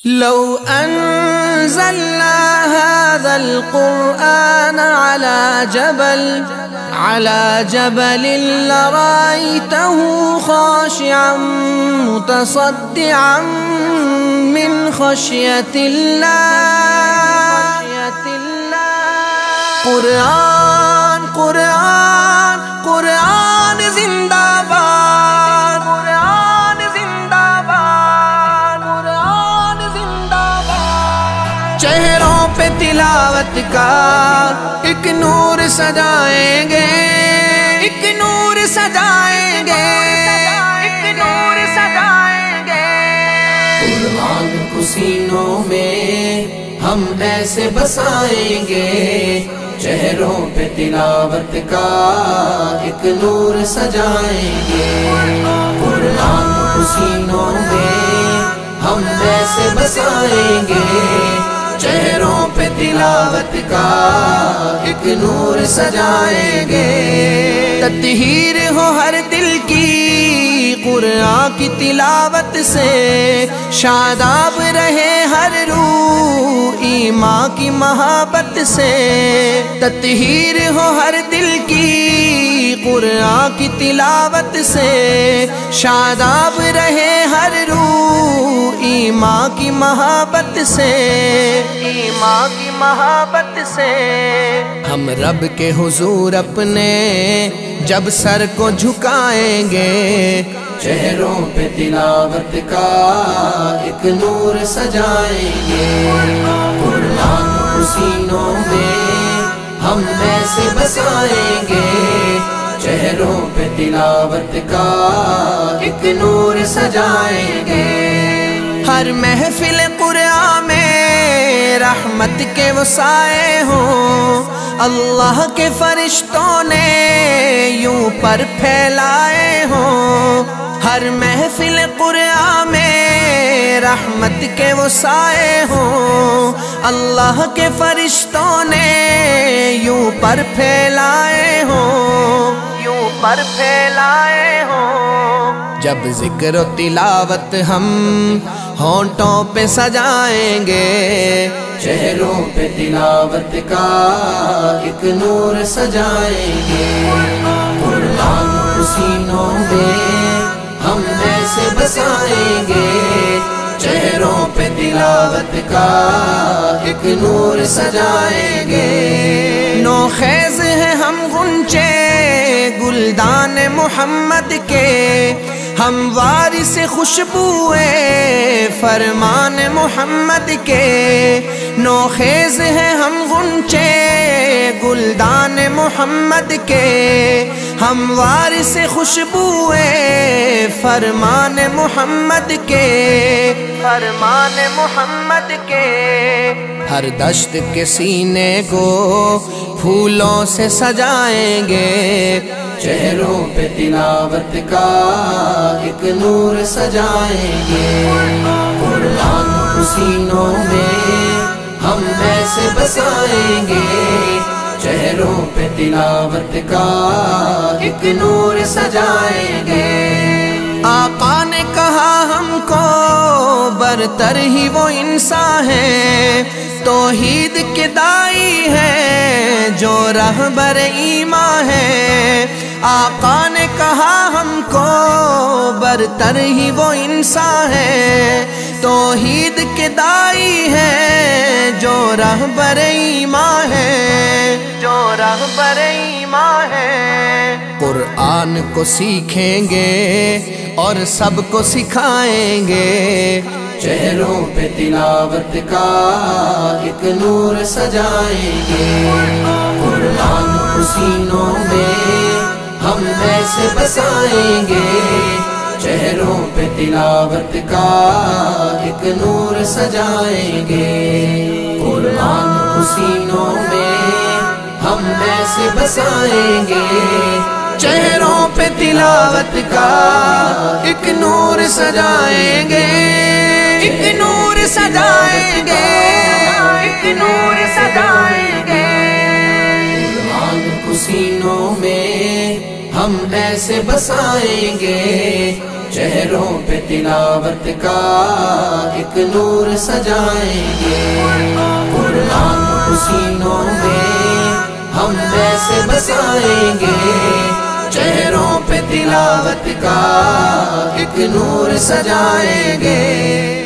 لو أنزلنا هذا القرآن على جبل لرأيته خاشعا متصدعا من خشية الله. قرآن قرآن قرآن زندہ باد، قرآن زندہ باد، قرآن زندہ باد. چہروں پہ تلاوت کا ایک نور سجائیں گے، ایک نور سجائیں گے، ایک نور سجائیں گے. قرآن کو سینوں میں ہم ایسے بسائیں گے، چہروں پہ تلاوت کا ایک نور سجائیں گے. قرآن کو سینوں میں ہم ایسے بسائیں گے، چہروں پہ تلاوت کا ایک نور سجائیں گے. تطہیر ہو ہر دل کی قرآن کی تلاوت سے، شاداب رہے ہر روح ایمان کی محبت سے. تطہیر ہو ہر دل کی قرآن کی تلاوت سے، شاداب رہے ہر روح ایمان کی محبت سے، ایمان کی محبت سے. ہم رب کے حضور اپنے جب سر کو جھکائیں گے، چہروں پہ تلاوت کا ایک نور سجائیں گے. قرآن کو سینوں میں ہم ایسے بسائیں گے، چہروں پہ تلاوت کا ایک نور سجائیں گے. ہر محفل قرآن میں رحمت کے وہ سائے ہوں، اللہ کے فرشتوں نے یوں پر پھیلائے ہوں. ہر محفل قرآن میں رحمت کے وہ سائے ہوں، اللہ کے فرشتوں نے یوں پر پھیلائے ہوں، یوں پر پھیلائے ہوں. جب ذکر و تلاوت ہم ہونٹوں پہ سجائیں گے، چہروں پہ تلاوت کا ایک نور سجائیں گے. قرآن کو سینوں میں ہم ایسے بسائیں گے، چہروں پہ تلاوت کا ایک نور سجائیں گے. نو خیز ہیں ہم غنچے گلدان محمد کے، ہم وارث خوشبوئے فرمان محمد کے. نو خیز ہیں ہم غنچے گلدان محمد کے، ہم وارث خوشبوئے فرمان محمد کے، فرمان محمد کے. ہر دشت کے سینے کو پھولوں سے سجائیں گے، چہروں پہ تلاوت کا ایک نور سجائیں گے. قرآن کو سینوں میں ہم ایسے بسائیں گے، چہروں پہ تلاوت کا ایک نور سجائیں گے. آقا نے کہا ہم کو برتر ہی وہ انسان ہے، توحید کے دائی ہے جو رہبر ایمان ہے. آقا نے کہا ہم کو برتر ہی وہ انسان ہے، توحید کے دائی ہے جو رہبر ایمان ہے، جو رہبر ایمان ہے. قرآن کو سیکھیں گے اور سب کو سکھائیں گے، چہروں پہ تلاوت کا ایک نور سجائیں گے. قرآن کو سینوں میں ہم ایسے بسائیں گے، چہروں پہ تلاوت کا ایک نور سجائیں گے. قرآن کو سینوں میں ہم ایسے بسائیں گے، چہروں پہ تلاوت کا ایک نور سجائیں گے، ایک نور سجائیں گے، ایک نور سجائیں گے. قرآن کو سینوں میں ہم ہم ایسے بسائیں گے، چہروں پہ تلاوت کا ایک نور سجائیں گے، قرآن کو سینوں میں ہم ایسے بسائیں گے، چہروں پہ تلاوت کا ایک نور سجائیں گے۔